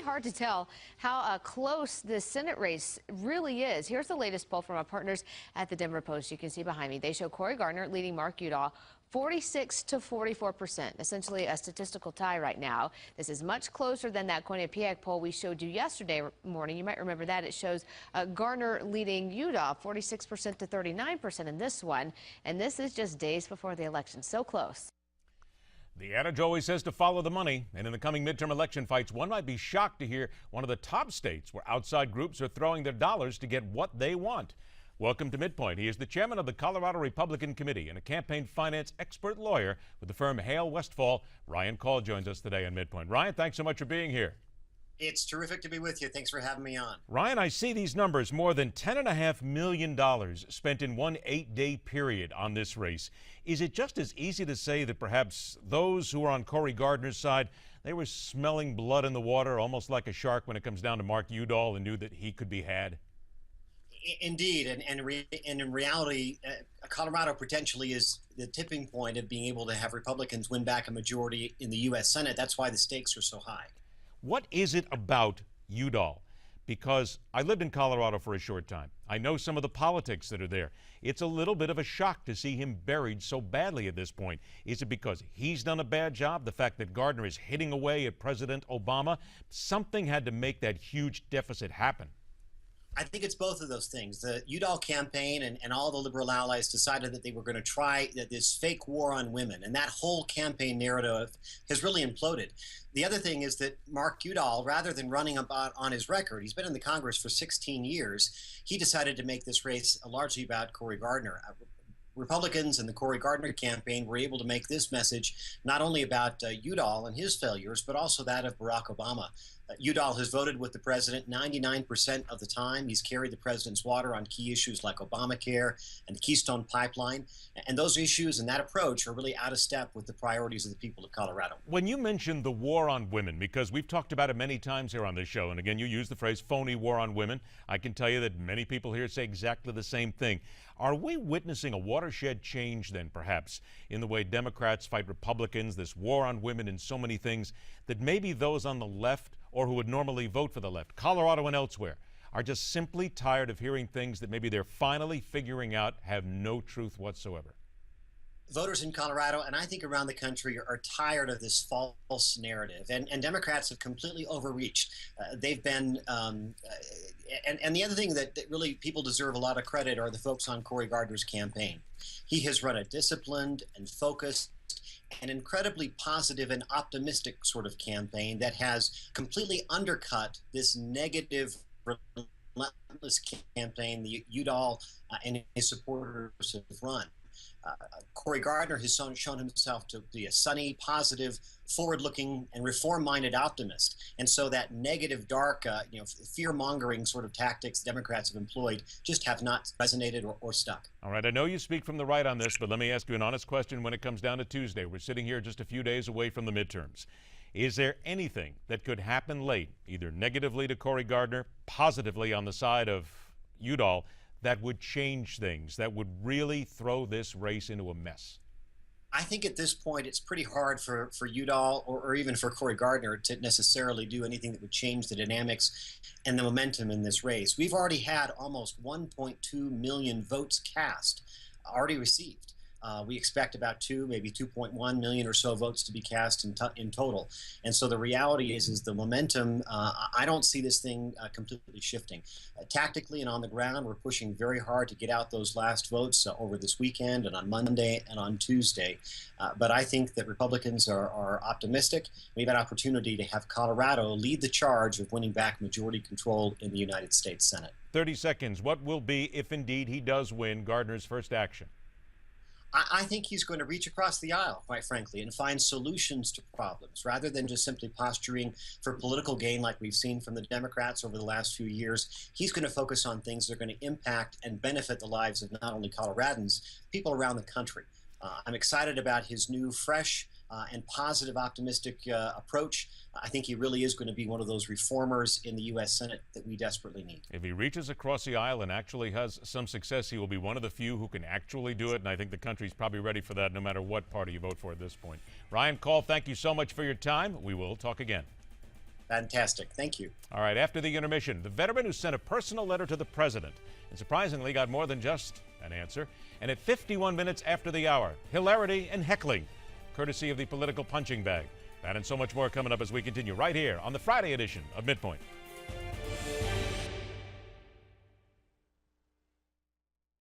hard to tell how close this Senate race really is. Here's the latest poll from our partners at the Denver Post. You can see behind me. They show Cory Gardner leading Mark Udall 46 to 44%, essentially a statistical tie right now. This is much closer than that Quinnipiac poll we showed you yesterday morning. You might remember that. It shows Gardner leading Udall 46% to 39% in this one. And this is just days before the election. So close. The adage always says to follow the money, and in the coming midterm election fights, one might be shocked to hear one of the top states where outside groups are throwing their dollars to get what they want. Welcome to MidPoint. He is the chairman of the Colorado Republican Committee and a campaign finance expert lawyer with the firm Hale Westfall. Ryan Call joins us today on MidPoint. Ryan, thanks so much for being here. It's terrific to be with you. Thanks for having me on. Ryan, I see these numbers, more than $10.5 million spent in one 8-day period on this race. Is it just as easy to say that perhaps those who are on Cory Gardner's side, they were smelling blood in the water, almost like a shark when it comes down to Mark Udall, and knew that he could be had? Indeed, and in reality, Colorado potentially is the tipping point of being able to have Republicans win back a majority in the U.S. Senate. That's why the stakes are so high. What is it about Udall? Because I lived in Colorado for a short time. I know some of the politics that are there. It's a little bit of a shock to see him buried so badly at this point. Is it because he's done a bad job? The fact that Gardner is hitting away at President Obama? Something had to make that huge deficit happen. I think it's both of those things. The Udall campaign and all the liberal allies decided that they were going to try this fake war on women, and that whole campaign narrative has really imploded. The other thing is that Mark Udall, rather than running about on his record, he's been in the Congress for 16 years, he decided to make this race largely about Cory Gardner. Republicans and the Cory Gardner campaign were able to make this message not only about Udall and his failures, but also that of Barack Obama. Udall has voted with the president 99% of the time. He's carried the president's water on key issues like Obamacare and the Keystone Pipeline. And those issues and that approach are really out of step with the priorities of the people of Colorado. When you mentioned the war on women, because we've talked about it many times here on this show, and again, you use the phrase phony war on women, I can tell you that many people here say exactly the same thing. Are we witnessing a watershed change then, perhaps, in the way Democrats fight Republicans, this war on women and so many things, that maybe those on the left or who would normally vote for the left, Colorado and elsewhere, are just simply tired of hearing things that maybe they're finally figuring out have no truth whatsoever? Voters in Colorado, and I think around the country, are tired of this false narrative, and Democrats have completely overreached. They've been, and the other thing that really people deserve a lot of credit are the folks on Cory Gardner's campaign. He has run a disciplined and focused an incredibly positive and optimistic sort of campaign that has completely undercut this negative, relentless campaign the Udall and his supporters have run. Cory Gardner has shown himself to be a sunny, positive, forward-looking, and reform-minded optimist. And so that negative, dark, fear-mongering sort of tactics Democrats have employed just have not resonated or stuck. All right, I know you speak from the right on this, but let me ask you an honest question when it comes down to Tuesday. We're sitting here just a few days away from the midterms. Is there anything that could happen late, either negatively to Cory Gardner, positively on the side of Udall, that would change things, that would really throw this race into a mess? I think at this point it's pretty hard for Udall or even for Cory Gardner to necessarily do anything that would change the dynamics and the momentum in this race. We've already had almost 1.2 million votes cast, already received. We expect about maybe 2.1 million or so votes to be cast in total. And so the reality is the momentum, I don't see this thing completely shifting. Tactically and on the ground, we're pushing very hard to get out those last votes over this weekend and on Monday and on Tuesday. But I think that Republicans are optimistic. We have an opportunity to have Colorado lead the charge of winning back majority control in the United States Senate. 30 seconds. What will be, if indeed he does win, Gardner's first action? I think he's going to reach across the aisle, quite frankly, and find solutions to problems rather than just simply posturing for political gain like we've seen from the Democrats over the last few years. He's going to focus on things that are going to impact and benefit the lives of not only Coloradans, people around the country. I'm excited about his new, fresh, and positive, optimistic approach. I think he really is going to be one of those reformers in the U.S. Senate that we desperately need. If he reaches across the aisle and actually has some success, he will be one of the few who can actually do it, and I think the country's probably ready for that no matter what party you vote for at this point. Ryan Call, thank you so much for your time. We will talk again. Fantastic. Thank you. All right, after the intermission, the veteran who sent a personal letter to the president and surprisingly got more than just an answer. And at 51 minutes after the hour, hilarity and heckling, courtesy of the political punching bag. That and so much more coming up as we continue right here on the Friday edition of MidPoint.